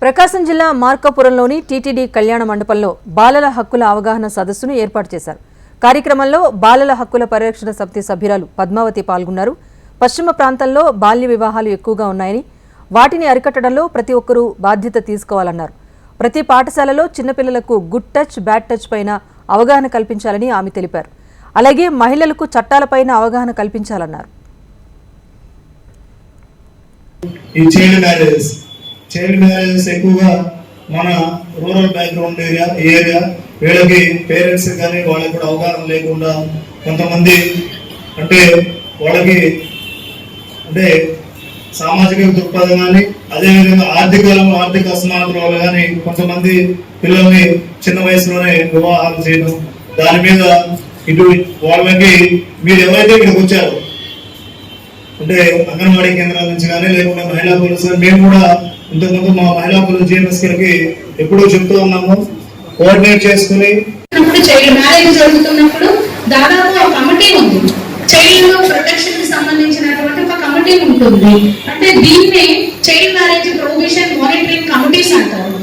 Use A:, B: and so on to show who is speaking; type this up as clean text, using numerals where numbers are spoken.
A: ప్రకాశం జిల్లా మార్కాపురంలోని టీటీడీ కళ్యాణ మండపంలో బాలల హక్కుల అవగాహన సదస్సును ఏర్పాటు చేశారు. కార్యక్రమంలో బాలల హక్కుల పరిరక్షణ సమితి సభ్యురాలు పద్మావతి పాల్గొన్నారు. పశ్చిమ ప్రాంతంలో బాల్య వివాహాలు ఎక్కువగా ఉన్నాయని, వాటిని అరికట్టడంలో ప్రతి ఒక్కరూ బాధ్యత తీసుకోవాలన్నారు. ప్రతి పాఠశాలలో చిన్నపిల్లలకు గుడ్ టచ్, బ్యాడ్ టచ్ పైన అవగాహన కల్పించాలని ఆమె తెలిపారు. అలాగే మహిళలకు చట్టాలపైన అవగాహన కల్పించాలన్నారు.
B: చైల్డ్ మ్యారేజెస్ ఎక్కువగా మన రూరల్ బ్యాక్గ్రౌండ్ ఏరియా వీళ్ళకి పేరెంట్స్ కానీ వాళ్ళకి కూడా అవగాహన లేకుండా కొంతమంది అంటే వాళ్ళకి అంటే సామాజిక దృక్పథం కానీ అదేవిధంగా ఆర్థిక అసమానతల వల్ల కానీ కొంతమంది పిల్లల్ని చిన్న వయసులోనే వివాహాలు చేయడం, దాని మీద ఇటు వాళ్ళకి మీరు ఎవరైతే ఇక్కడికి వచ్చారో అంటే అంగన్వాడీ కేంద్రాల నుంచి కానీ లేకుంటే మహిళా పోలీసులు మేము కూడా ఇంతకుముందు మా మహిళా పోలీసు జీఎంఎస్కి ఎప్పుడూ చెప్తూ ఉన్నాము, కోఆర్డినేట్ చేసుకుని
C: చైల్డ్ మ్యారేజ్ జరుగుతున్నప్పుడు దాదాపు ఒక కమిటీ ఉంది. చైల్డ్ ప్రొటెక్షన్ కి సంబంధించినటువంటి ఒక కమిటీ ఉంటుంది. అంటే దీన్నే child marriage prohibition monitoring committees అంటారు.